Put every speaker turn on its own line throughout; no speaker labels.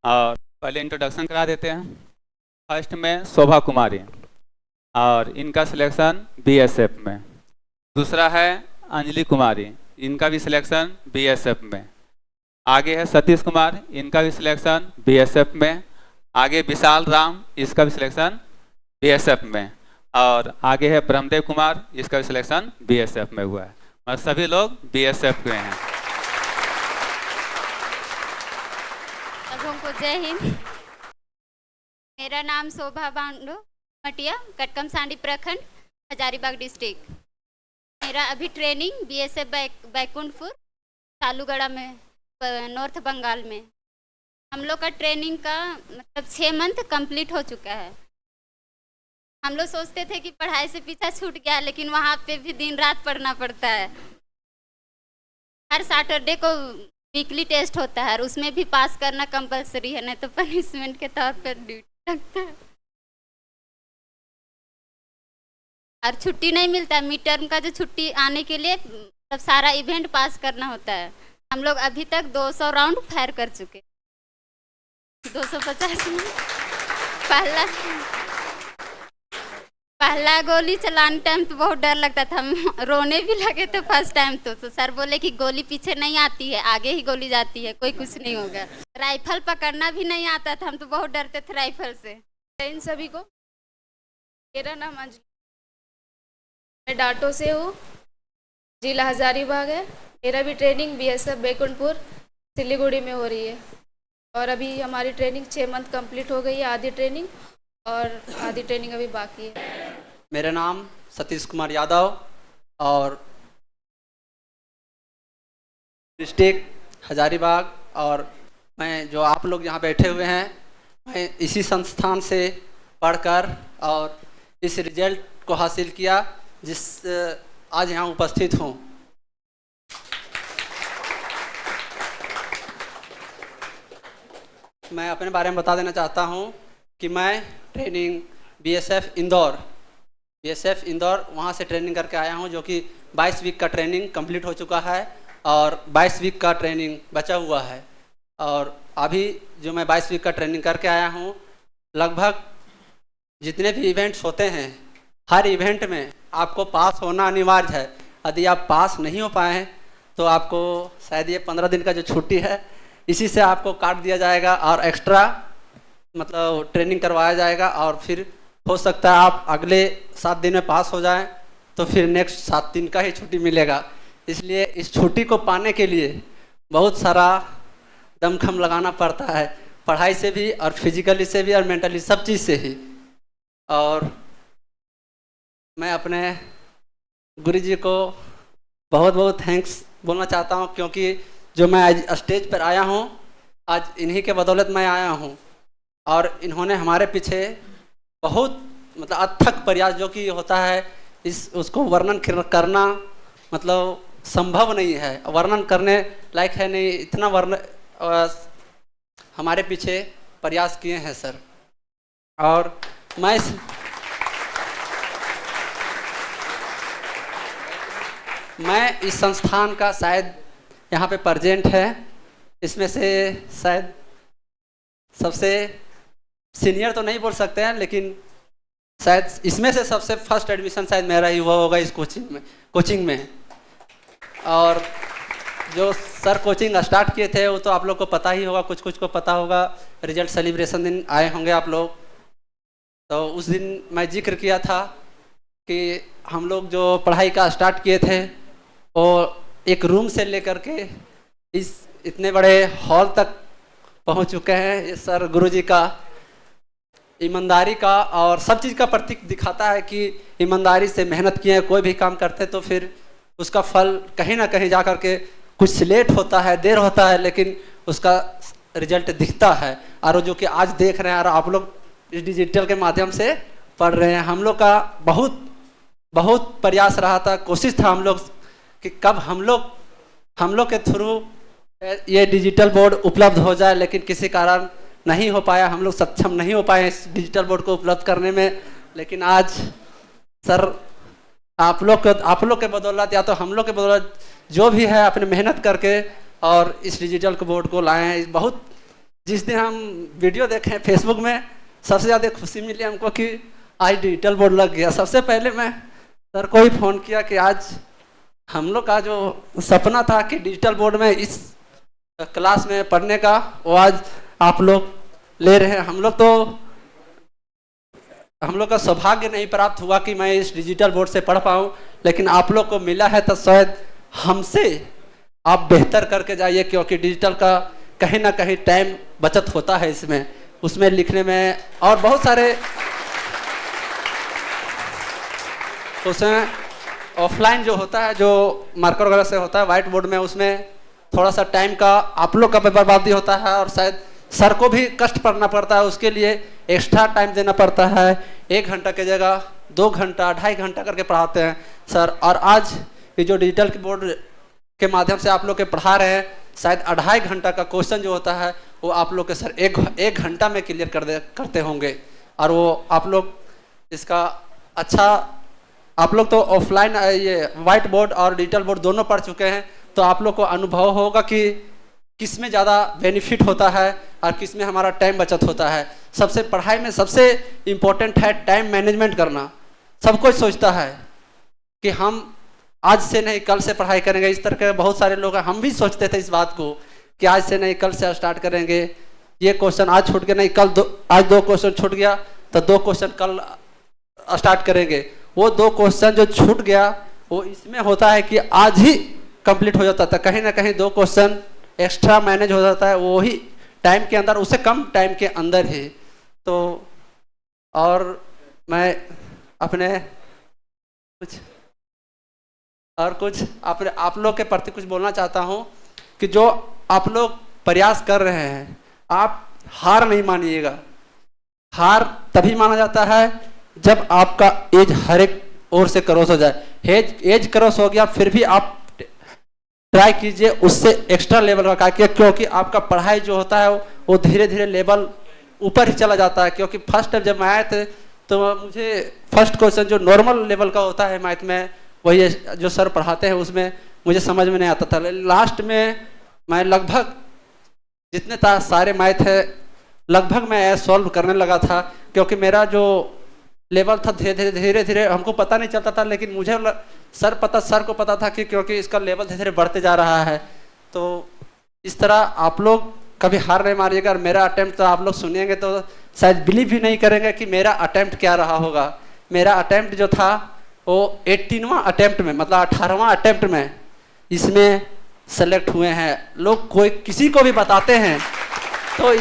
और पहले इंट्रोडक्शन करा देते हैं। फर्स्ट में शोभा कुमारी, और इनका सिलेक्शन बीएसएफ में। दूसरा है अंजलि कुमारी, इनका भी सिलेक्शन बीएसएफ में। आगे है सतीश कुमार, इनका भी सिलेक्शन बीएसएफ में। आगे विशाल राम, इसका भी सिलेक्शन बीएसएफ में। और आगे है ब्रह्मदेव कुमार, इसका भी सिलेक्शन बीएसएफ में हुआ है। और सभी लोग बीएसएफ के हैं।
सबों को जय हिंद। मेरा नाम शोभा बांडो मटिया, कटकम सांडी प्रखंड, हजारीबाग डिस्ट्रिक्ट। मेरा अभी ट्रेनिंग बीएसएफ बैकुंठपुर सालूगढ़ा में, नॉर्थ बंगाल में। हम लोग का ट्रेनिंग का मतलब 6 मंथ कंप्लीट हो चुका है। हम लोग सोचते थे कि पढ़ाई से पीछा छूट गया, लेकिन वहाँ पे भी दिन रात पढ़ना पड़ता है। हर सैटरडे को वीकली टेस्ट होता है और उसमें भी पास करना कंपलसरी है, नहीं तो पनिशमेंट के तौर पर ड्यूटी लगता है। और छुट्टी नहीं मिलता। मिड टर्म का जो छुट्टी आने के लिए तब सारा इवेंट पास करना होता है। हम लोग अभी तक 200 राउंड फायर कर चुके, 250 में। पहला गोली चलाने टाइम तो बहुत डर लगता था, हम रोने भी लगे थे फर्स्ट टाइम। तो सर बोले कि गोली पीछे नहीं आती है, आगे ही गोली जाती है, कोई कुछ नहीं होगा। राइफल पकड़ना भी नहीं आता था, हम तो बहुत डरते थे राइफल से।
इन सभी को, मेरा नाम अंजलि, मैं डाटो से हूँ, जिला हजारीबाग है। मेरा भी ट्रेनिंग बीएसएफ बैकुंठपुर सिलीगुड़ी में हो रही है। और अभी हमारी ट्रेनिंग 6 मंथ कंप्लीट हो गई है, आधी ट्रेनिंग, और आधी ट्रेनिंग अभी बाकी है।
मेरा नाम सतीश कुमार यादव और डिस्ट्रिक्ट हजारीबाग। और मैं जो आप लोग यहाँ बैठे हुए हैं, मैं इसी संस्थान से पढ़कर और इस रिजल्ट को हासिल किया जिस आज यहाँ उपस्थित हूँ। मैं अपने बारे में बता देना चाहता हूँ कि मैं ट्रेनिंग बीएसएफ इंदौर वहाँ से ट्रेनिंग करके आया हूँ, जो कि 22 वीक का ट्रेनिंग कंप्लीट हो चुका है और 22 वीक का ट्रेनिंग बचा हुआ है। और अभी जो मैं 22 वीक का ट्रेनिंग करके आया हूँ, लगभग जितने भी इवेंट्स होते हैं, हर इवेंट में आपको पास होना अनिवार्य है। यदि आप पास नहीं हो पाए हैं तो आपको शायद ये 15 दिन का जो छुट्टी है, इसी से आपको काट दिया जाएगा और एक्स्ट्रा मतलब ट्रेनिंग करवाया जाएगा। और फिर हो सकता है आप अगले 7 दिन में पास हो जाएं, तो फिर नेक्स्ट 7 दिन का ही छुट्टी मिलेगा। इसलिए इस छुट्टी को पाने के लिए बहुत सारा दमखम लगाना पड़ता है, पढ़ाई से भी और फिजिकली से भी और मेंटली, सब चीज़ से ही। और मैं अपने गुरुजी को बहुत बहुत थैंक्स बोलना चाहता हूँ, क्योंकि जो मैं आज स्टेज पर आया हूँ, आज इन्हीं के बदौलत मैं आया हूँ। और इन्होंने हमारे पीछे बहुत मतलब अथक प्रयास जो कि होता है, उसको वर्णन करना मतलब संभव नहीं है, वर्णन करने लायक है नहीं। इतना हमारे पीछे प्रयास किए हैं सर। और मैं इस संस्थान का शायद यहाँ पे प्रेजेंट है, इसमें से शायद सबसे सीनियर तो नहीं बोल सकते हैं, लेकिन शायद इसमें से सबसे फर्स्ट एडमिशन शायद मेरा ही हुआ होगा इस कोचिंग में। और जो सर कोचिंग स्टार्ट किए थे वो तो आप लोग को पता ही होगा, कुछ को पता होगा। रिजल्ट सेलिब्रेशन दिन आए होंगे आप लोग, तो उस दिन मैं जिक्र किया था कि हम लोग जो पढ़ाई का स्टार्ट किए थे वो एक रूम से लेकर के इस इतने बड़े हॉल तक पहुंच चुके हैं। ये सर गुरुजी का ईमानदारी का और सब चीज़ का प्रतीक दिखाता है कि ईमानदारी से मेहनत किए, कोई भी काम करते तो फिर उसका फल कहीं ना कहीं जा कर के कुछ लेट होता है, देर होता है, लेकिन उसका रिजल्ट दिखता है। और जो कि आज देख रहे हैं और आप लोग इस डिजिटल के माध्यम से पढ़ रहे हैं, हम लोग का बहुत प्रयास रहा था, कोशिश था हम लोग कि कब हम लोग के थ्रू ये डिजिटल बोर्ड उपलब्ध हो जाए, लेकिन किसी कारण नहीं हो पाया। हम लोग सक्षम नहीं हो पाए इस डिजिटल बोर्ड को उपलब्ध करने में। लेकिन आज सर आप लोग के बदौलत या तो हम लोग के बदौलत जो भी है अपने मेहनत करके और इस डिजिटल बोर्ड को लाए हैं। बहुत जिस दिन हम वीडियो देखे फेसबुक में, सबसे ज़्यादा खुशी मिली हमको कि आज डिजिटल बोर्ड लग गया। सबसे पहले मैं सर को ही फ़ोन किया कि आज हम लोग का जो सपना था कि डिजिटल बोर्ड में इस क्लास में पढ़ने का, वो आज आप लोग ले रहे हैं। हम लोग का सौभाग्य नहीं प्राप्त हुआ कि मैं इस डिजिटल बोर्ड से पढ़ पाऊँ, लेकिन आप लोग को मिला है तो शायद हमसे आप बेहतर करके जाइए, क्योंकि डिजिटल का कहीं ना कहीं टाइम बचत होता है उसमें लिखने में, और बहुत सारे उसमें ऑफलाइन जो होता है, जो मार्कर वगैरह से होता है व्हाइट बोर्ड में, उसमें थोड़ा सा टाइम का आप लोग का बर्बादी होता है, और शायद सर को भी कष्ट पड़ना पड़ता है, उसके लिए एक्स्ट्रा टाइम देना पड़ता है। 1 घंटा की जगह 2 घंटा 2.5 घंटा करके पढ़ाते हैं सर। और आज ये जो डिजिटल बोर्ड के माध्यम से आप लोग के पढ़ा रहे हैं, शायद 2.5 घंटा का क्वेश्चन जो होता है वो आप लोग के सर एक घंटा में क्लियर करते होंगे। और वो आप लोग इसका अच्छा, आप लोग तो ऑफलाइन ये व्हाइट बोर्ड और डिजिटल बोर्ड दोनों पढ़ चुके हैं, तो आप लोग को अनुभव होगा कि किस में ज़्यादा बेनिफिट होता है और किस में हमारा टाइम बचत होता है। सबसे पढ़ाई में सबसे इम्पोर्टेंट है टाइम मैनेजमेंट करना। सब कोई सोचता है कि हम आज से नहीं कल से पढ़ाई करेंगे, इस तरह के बहुत सारे लोग हैं। हम भी सोचते थे इस बात को कि आज से नहीं कल से स्टार्ट करेंगे, ये क्वेश्चन आज छूट गया, नहीं कल आज 2 क्वेश्चन छूट गया तो 2 क्वेश्चन कल स्टार्ट करेंगे। वो 2 क्वेश्चन जो छूट गया वो इसमें होता है कि आज ही कंप्लीट हो जाता था, कहीं ना कहीं 2 क्वेश्चन एक्स्ट्रा मैनेज हो जाता है, वो ही टाइम के अंदर, उससे कम टाइम के अंदर ही। तो और मैं अपने कुछ आप लोग के प्रति कुछ बोलना चाहता हूँ कि जो आप लोग प्रयास कर रहे हैं, आप हार नहीं मानिएगा। हार तभी माना जाता है जब आपका एज हर एक ओर से क्रॉस हो जाए। एज क्रॉस हो गया फिर भी आप ट्राई कीजिए उससे एक्स्ट्रा लेवल का, क्योंकि आपका पढ़ाई जो होता है वो धीरे धीरे लेवल ऊपर ही चला जाता है। क्योंकि फर्स्ट टाइम जब मैं आए थे तो मुझे फर्स्ट क्वेश्चन जो नॉर्मल लेवल का होता है मैथ में, वही जो सर पढ़ाते हैं उसमें मुझे समझ में नहीं आता था। लास्ट में मैं लगभग जितने सारे मैथ है लगभग मैं सॉल्व करने लगा था, क्योंकि मेरा जो लेवल था धीरे धीरे हमको पता नहीं चलता था, लेकिन मुझे सर को पता था कि क्योंकि इसका लेवल धीरे धीरे बढ़ते जा रहा है। तो इस तरह आप लोग कभी हार नहीं मारिएगा। और मेरा अटेम्प्ट तो आप लोग सुनिएंगे तो शायद बिलीव भी नहीं करेंगे कि मेरा अटेम्प्ट क्या रहा होगा। मेरा अटेम्प्ट जो था वो 18वां अटेम्प्ट में, मतलब 18वां अटेम्प्ट में इसमें सेलेक्ट हुए हैं लोग। कोई किसी को भी बताते हैं तो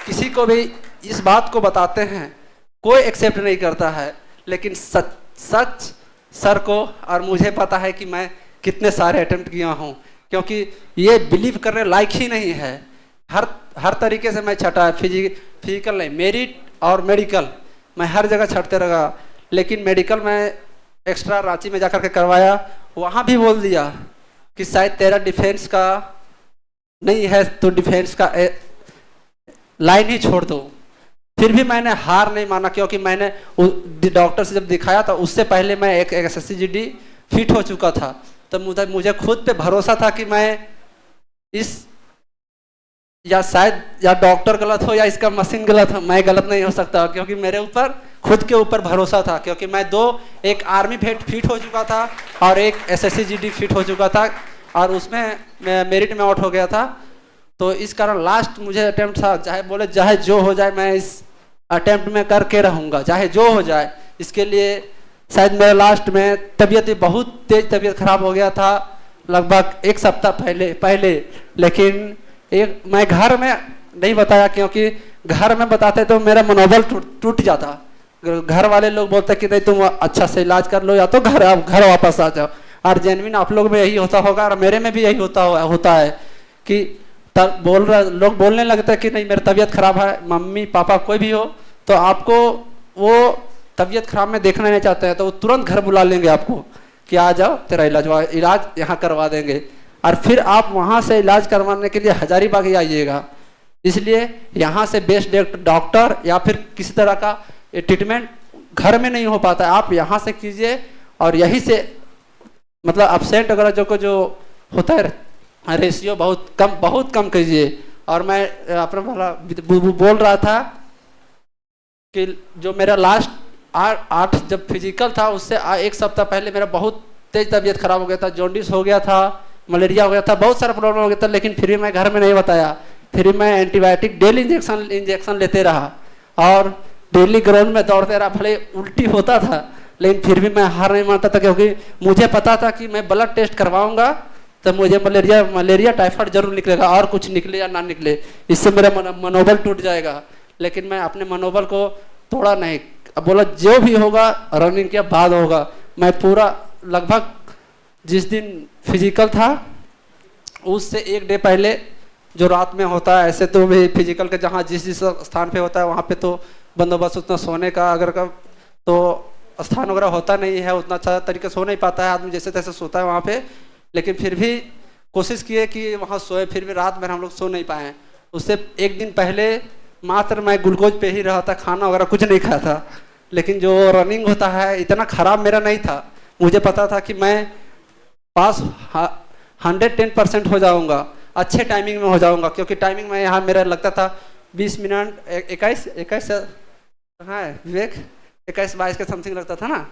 किसी को भी इस बात को बताते हैं, कोई एक्सेप्ट नहीं करता है, लेकिन सच सर को और मुझे पता है कि मैं कितने सारे अटेम्प्ट किया हूँ, क्योंकि ये बिलीव करने लायक ही नहीं है। हर तरीके से मैं छटा है, फिजिकल नहीं, मेरिट और मेडिकल मैं हर जगह छटते रहा। लेकिन मेडिकल में एक्स्ट्रा रांची में जाकर के करवाया, वहाँ भी बोल दिया कि शायद तेरा डिफेंस का नहीं है तो डिफेंस का लाइन ही छोड़ दो। फिर भी मैंने हार नहीं माना, क्योंकि मैंने डॉक्टर से जब दिखाया था उससे पहले मैं एक SSCGD फिट हो चुका था। तो मुझे खुद पे भरोसा था कि मैं या डॉक्टर गलत हो या इसका मशीन गलत हो, मैं गलत नहीं हो सकता, क्योंकि मेरे ऊपर खुद के ऊपर भरोसा था। क्योंकि मैं एक आर्मी फिट हो चुका था और एक SSCGD फिट हो चुका था, और उसमें मैं मेरिट में आउट हो गया था। तो इस कारण लास्ट मुझे अटेम्प्ट था, चाहे जो हो जाए मैं इस अटेम्प्ट में करके रहूँगा, चाहे जो हो जाए। इसके लिए शायद मेरा लास्ट में बहुत तेज तबीयत खराब हो गया था, लगभग 1 सप्ताह पहले। लेकिन मैं घर में नहीं बताया, क्योंकि घर में बताते तो मेरा मनोबल टूट जाता। घर वाले लोग बोलते कि नहीं तुम अच्छा से इलाज कर लो या तो घर वापस आ जाओ। और जेन्युइन आप लोग में यही होता होगा और मेरे में भी यही होता है कि लोग बोलने लगते हैं कि नहीं मेरी तबीयत खराब है, मम्मी पापा कोई भी हो, तो आपको वो तबीयत खराब में देखना नहीं चाहते हैं, तो वो तुरंत घर बुला लेंगे आपको कि आ जाओ तेरा इलाज यहाँ करवा देंगे। और फिर आप वहाँ से इलाज करवाने के लिए हजारीबाग ही आइएगा। इसलिए यहाँ से बेस्ट डॉक्टर या फिर किसी तरह का ट्रीटमेंट घर में नहीं हो पाता है, आप यहाँ से कीजिए। और यही से मतलब एब्सेंट वगैरह जो होता है रेशियो बहुत कम कीजिए। और मैं अपना बोल रहा था कि जो मेरा लास्ट 8 जब फिजिकल था उससे 1 सप्ताह पहले मेरा बहुत तेज तबीयत खराब हो गया था, जॉन्डिस हो गया था, मलेरिया हो गया था, बहुत सारा प्रॉब्लम हो गया था, लेकिन फिर भी मैं घर में नहीं बताया। फिर मैं एंटीबायोटिक डेली इंजेक्शन लेते रहा और डेली ग्राउंड में दौड़ते रहा। भले उल्टी होता था लेकिन फिर भी मैं हार नहीं मानता था, क्योंकि मुझे पता था कि मैं ब्लड टेस्ट करवाऊंगा तो मुझे मलेरिया टाइफाइड जरूर निकलेगा, और कुछ निकले या ना निकले इससे मेरा मनोबल टूट जाएगा। लेकिन मैं अपने मनोबल को तोड़ा नहीं, अब बोला जो भी होगा रनिंग के बाद होगा। मैं पूरा लगभग जिस दिन फिजिकल था उससे 1 डे पहले जो रात में होता है, ऐसे तो भी फिजिकल के जहाँ जिस स्थान पे होता है वहाँ पे तो बंदोबस्त उतना सोने का अगर का तो स्थान वगैरह होता नहीं है, उतना अच्छा तरीके से सो नहीं पाता है आदमी, जैसे तैसे सोता है वहाँ पे। लेकिन फिर भी कोशिश किए कि वहाँ सोए, फिर भी रात में हम लोग सो नहीं पाए। उससे 1 दिन पहले मात्र मैं ग्लूकोज पे ही रहा था, खाना वगैरह कुछ नहीं खाया था। लेकिन जो रनिंग होता है इतना खराब मेरा नहीं था, मुझे पता था कि मैं पास 110% हो जाऊंगा, अच्छे टाइमिंग में हो जाऊंगा, क्योंकि टाइमिंग में यहाँ मेरा लगता था 20 मिनट 21 हाँ विवेक 21-22 के समथिंग लगता था ना,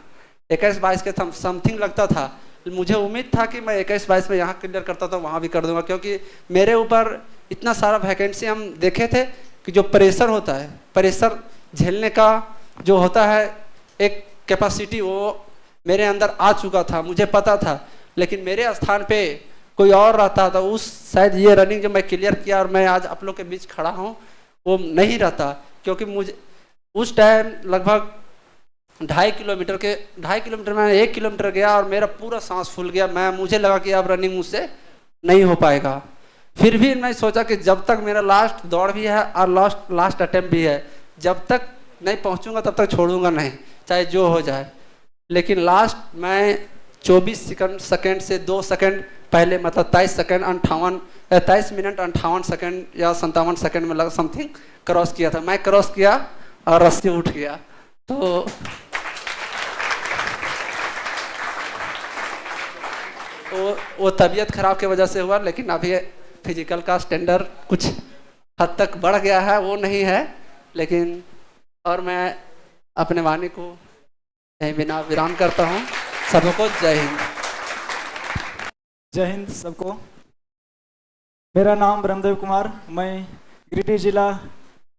21-22 के समथिंग लगता था। मुझे उम्मीद था कि मैं 21-22 में यहाँ क्लियर करता था वहाँ भी कर दूंगा, क्योंकि मेरे ऊपर इतना सारा वैकेंसी हम देखे थे कि जो प्रेशर होता है, प्रेशर झेलने का जो होता है एक कैपेसिटी वो मेरे अंदर आ चुका था, मुझे पता था। लेकिन मेरे स्थान पे कोई और रहता था, उस शायद ये रनिंग जो मैं क्लियर किया और मैं आज आप लोग के बीच खड़ा हूँ वो नहीं रहता, क्योंकि मुझे उस टाइम लगभग 2.5 किलोमीटर में 1 किलोमीटर गया और मेरा पूरा सांस फूल गया। मुझे लगा कि अब रनिंग मुझसे नहीं हो पाएगा। फिर भी मैं सोचा कि जब तक मेरा लास्ट दौड़ भी है और लास्ट अटेम्प्ट भी है, जब तक नहीं पहुंचूंगा तब तक छोड़ूंगा नहीं, चाहे जो हो जाए। लेकिन लास्ट मैं 24 सेकंड से 2 सेकंड पहले, मतलब 23 मिनट 58 सेकंड या 57 सेकंड में लगा समथिंग क्रॉस किया था। मैं क्रॉस किया और रस्सी उठ गया। तो वो तबीयत खराब की वजह से हुआ, लेकिन अभी फिजिकल का स्टैंडर्ड कुछ हद तक बढ़ गया है, वो नहीं है। लेकिन और मैं अपने वाणी को यहीं बिना विराम करता हूँ। सबको जय हिंद।
जय हिंद सबको। मेरा नाम ब्रह्मदेव कुमार, मैं गिरिडीह जिला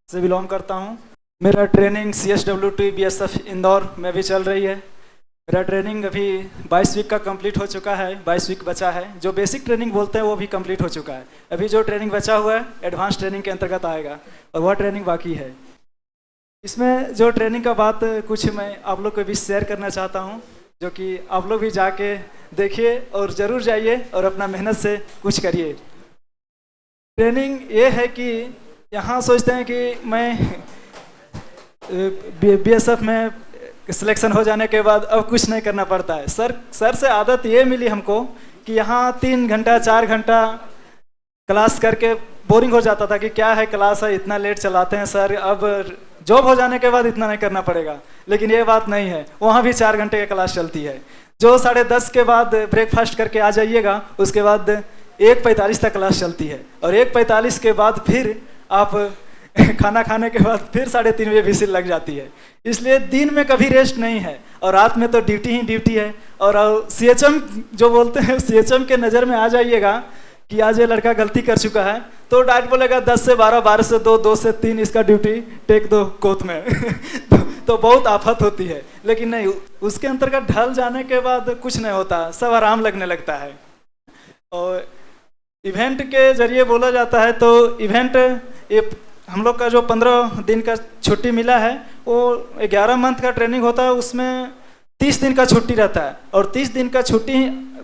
से बिलोंग करता हूँ। मेरा ट्रेनिंग CSWT BSF इंदौर में भी चल रही है। मेरा ट्रेनिंग अभी 22 वीक का कंप्लीट हो चुका है, 22 वीक बचा है। जो बेसिक ट्रेनिंग बोलते हैं वो भी कंप्लीट हो चुका है। अभी जो ट्रेनिंग बचा हुआ है एडवांस ट्रेनिंग के अंतर्गत आएगा और वह ट्रेनिंग बाकी है। इसमें जो ट्रेनिंग का बात कुछ मैं आप लोग के बीच शेयर करना चाहता हूँ, जो कि आप लोग भी जाके देखिए और ज़रूर जाइए और अपना मेहनत से कुछ करिए। ट्रेनिंग ये है कि यहाँ सोचते हैं कि मैं BSF में सिलेक्शन हो जाने के बाद अब कुछ नहीं करना पड़ता है। सर से आदत ये मिली हमको कि यहाँ 3 घंटा 4 घंटा क्लास करके बोरिंग हो जाता था कि क्या है क्लास है, इतना लेट चलाते हैं सर, अब जॉब हो जाने के बाद इतना नहीं करना पड़ेगा। लेकिन ये बात नहीं है, वहाँ भी 4 घंटे की क्लास चलती है। जो 10:30 के बाद ब्रेकफास्ट करके आ जाइएगा, उसके बाद 1:45 तक क्लास चलती है और 1:45 के बाद फिर आप खाना खाने के बाद फिर 3:30 बजे विसिल लग जाती है। इसलिए दिन में कभी रेस्ट नहीं है और रात में तो ड्यूटी ही ड्यूटी है। और CHM जो बोलते हैं, CHM के नज़र में आ जाइएगा कि आज ये लड़का गलती कर चुका है तो डायरेक्ट बोलेगा 10 से 12, 12 से 2, 2 से 3 इसका ड्यूटी टेक दो कोत में तो बहुत आफत होती है। लेकिन नहीं, उसके अंतर्गत ढल जाने के बाद कुछ नहीं होता, सब आराम लगने लगता है। और इवेंट के जरिए बोला जाता है तो इवेंट ये हम लोग का जो 15 दिन का छुट्टी मिला है वो 11 मंथ का ट्रेनिंग होता है, उसमें 30 दिन का छुट्टी रहता है और 30 दिन का छुट्टी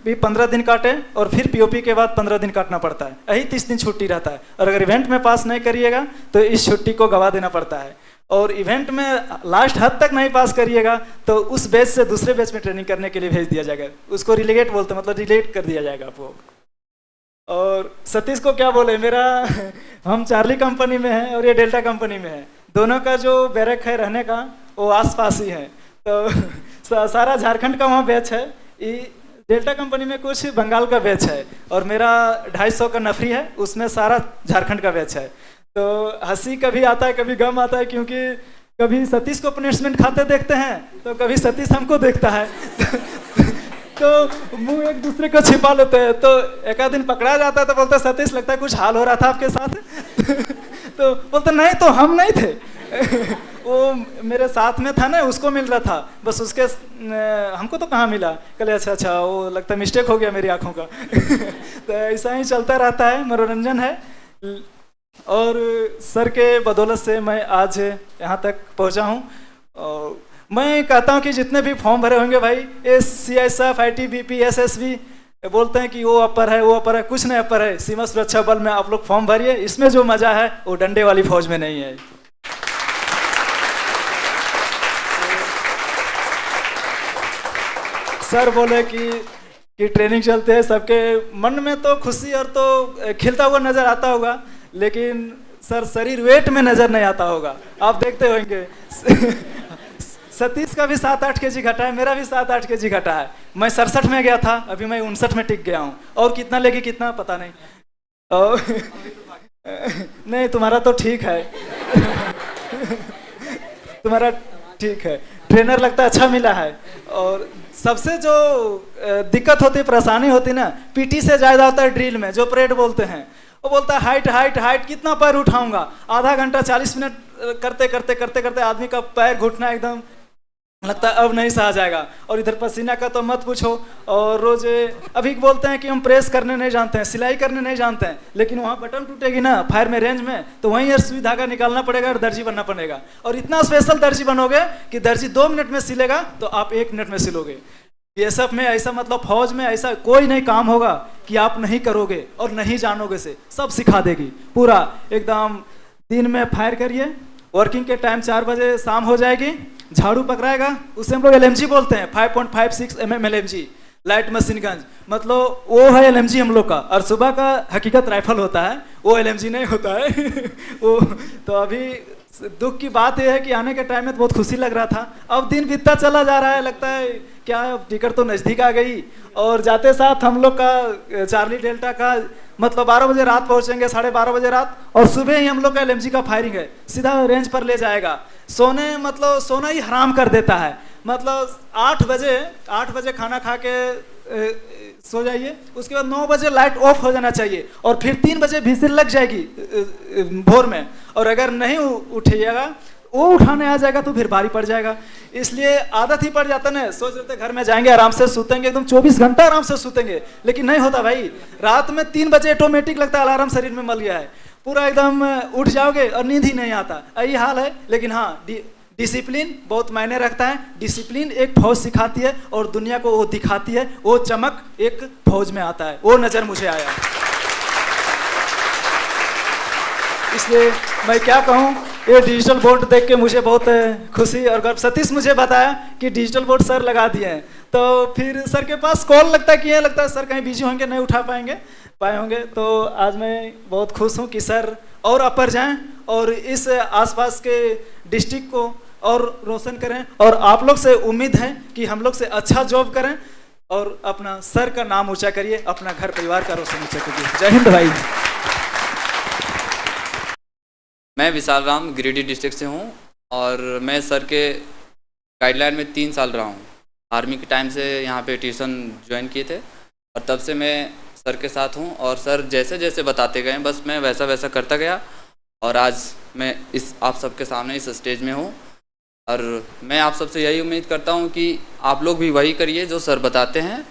भी 15 दिन काटे और फिर POP के बाद 15 दिन काटना पड़ता है। यही 30 दिन छुट्टी रहता है और अगर इवेंट में पास नहीं करिएगा तो इस छुट्टी को गवा देना पड़ता है। और इवेंट में लास्ट हद तक नहीं पास करिएगा तो उस बैच से दूसरे बैच में ट्रेनिंग करने के लिए भेज दिया जाएगा। उसको रिलेगेट बोलते हैं, मतलब रिलेट कर दिया जाएगा आपको। और सतीश को क्या बोले, मेरा हम चार्ली कंपनी में हैं और ये डेल्टा कंपनी में है। दोनों का जो बैरक है रहने का वो आसपास ही है, तो सारा झारखंड का वहाँ बैच है। डेल्टा कंपनी में कुछ बंगाल का बैच है और मेरा 250 का नफरी है, उसमें सारा झारखंड का बैच है। तो हंसी कभी आता है कभी गम आता है, क्योंकि कभी सतीश को पनिशमेंट खाते देखते हैं तो कभी सतीश हमको देखता है तो मुंह एक दूसरे को छिपा लेते हैं। तो एक आध दिन पकड़ा जाता है तो बोलते सतीश लगता है कुछ हाल हो रहा था आपके साथ तो बोलते नहीं तो हम नहीं थे वो मेरे साथ में था ना, उसको मिल रहा था बस, उसके हमको तो कहाँ मिला। कल अच्छा वो लगता है मिस्टेक हो गया मेरी आंखों का तो ऐसा ही चलता रहता है, मनोरंजन है। और सर के बदौलत से मैं आज यहाँ तक पहुँचा हूँ। और मैं कहता हूँ कि जितने भी फॉर्म भरे होंगे भाई, CISF, ITBP, SSB, बोलते हैं कि वो अपर है वो अपर है, कुछ नहीं अपर है। सीमा सुरक्षा बल में आप लोग फॉर्म भरिए, इसमें जो मजा है वो डंडे वाली फौज में नहीं है। सर बोले कि ट्रेनिंग चलते हैं, सबके मन में तो खुशी और तो खिलता हुआ नजर आता होगा, लेकिन सर शरीर वेट में नजर नहीं आता होगा। आप देखते होंगे सतीश का भी 7-8 केजी घटा है, मेरा भी 7-8 केजी घटा है। मैं 67 में गया था, अभी मैं 59 में टिक गया हूँ। और कितना लेगी कितना पता नहीं। और नहीं तुम्हारा तो ठीक है तुम्हारा ठीक है, ट्रेनर लगता है अच्छा मिला है। और सबसे जो दिक्कत होती है, परेशानी होती ना, पीटी से ज़्यादा होता है ड्रिल में, जो परेड बोलते हैं। वो बोलता है हाइट हाइट हाइट, कितना पैर उठाऊंगा। आधा घंटा 40 मिनट करते करते करते करते आदमी का पैर घुटना एकदम लगता है अब नहीं सहा जाएगा। और इधर पसीना का तो मत पूछो। और रोज अभी बोलते हैं कि हम प्रेस करने नहीं जानते हैं, सिलाई करने नहीं जानते हैं, लेकिन वहाँ बटन टूटेगी ना फायर में रेंज में, तो वहीं सुई धागा निकालना पड़ेगा और दर्जी बनना पड़ेगा। और इतना स्पेशल दर्जी बनोगे कि दर्जी 2 मिनट में सिलेगा तो आप 1 मिनट में सिलोगे। ये सब में ऐसा, मतलब फौज में ऐसा कोई नहीं काम होगा कि आप नहीं करोगे और नहीं जानोगे से, सब सिखा देगी पूरा एकदम। दिन में फायर करिए, वर्किंग के टाइम 4 बजे शाम हो जाएगी, झाड़ू पकड़ाएगा, उसे हम लोग LMG बोलते हैं, 5.56 mm LMG, light machine guns, मतलब वो है LMG हम लोग का। और सुबह का हकीकत राइफल होता है, वो LMG नहीं होता है वो तो अभी दुख की बात यह है कि आने के टाइम में तो बहुत खुशी लग रहा था, अब दिन बीतता चला जा रहा है, लगता है क्या टिकट तो नज़दीक आ गई। और जाते साथ हम लोग का चार्ली डेल्टा का मतलब 12 बजे रात पहुंचेंगे, 12:30 बजे रात, और सुबह ही हम लोग का LMG का फायरिंग है, सीधा रेंज पर ले जाएगा। सोना ही हराम कर देता है। मतलब 8 बजे खाना खा के सो जाइए, उसके बाद 9 बजे लाइट ऑफ हो जाना चाहिए, और फिर 3 बजे विजिल लग जाएगी भोर में। और अगर नहीं उठिएगा, वो उठाने आ जाएगा तो फिर भारी पड़ जाएगा। इसलिए आदत ही पड़ जाता ना, सोच रहे थे घर में जाएंगे आराम से सूतेंगे, एकदम 24 घंटा आराम से सूतेंगे, लेकिन नहीं होता भाई। रात में 3 बजे ऑटोमेटिक लगता है अलार्म शरीर में मल गया है, पूरा एकदम उठ जाओगे और नींद ही नहीं आता, यही हाल है। लेकिन हाँ, डिसिप्लिन बहुत मायने रखता है। डिसिप्लिन एक फौज सिखाती है और दुनिया को वो दिखाती है, वो चमक एक फौज में आता है, वो नज़र मुझे आया। इसलिए मैं क्या कहूँ, ये डिजिटल बोर्ड देख के मुझे बहुत खुशी और गर्व। सतीश मुझे बताया कि डिजिटल बोर्ड सर लगा दिए हैं, तो फिर सर के पास कॉल लगता है कि ये लगता है सर कहीं बिजी होंगे, नहीं उठा पाए होंगे। तो आज मैं बहुत खुश हूँ कि सर और अपर जाएं और इस आसपास के डिस्ट्रिक्ट को और रोशन करें। और आप लोग से उम्मीद है कि हम लोग से अच्छा जॉब करें और अपना सर का नाम ऊंचा करिए, अपना घर परिवार का रोशन ऊंचा करिए। जय हिंद भाई।
मैं विशाल राम गिरिडीह डिस्ट्रिक्ट से हूँ और मैं सर के गाइडलाइन में 3 साल रहा हूँ। आर्मी के टाइम से यहाँ पे ट्यूशन ज्वाइन किए थे और तब से मैं सर के साथ हूँ। और सर जैसे जैसे बताते गए बस मैं वैसा वैसा करता गया और आज मैं इस आप सबके सामने इस स्टेज में हूँ। और मैं आप सबसे यही उम्मीद करता हूँ कि आप लोग भी वही करिए जो सर बताते हैं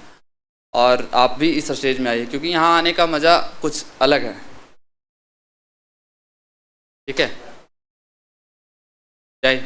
और आप भी इस स्टेज में आइए, क्योंकि यहाँ आने का मज़ा कुछ अलग है। ठीक है, जय।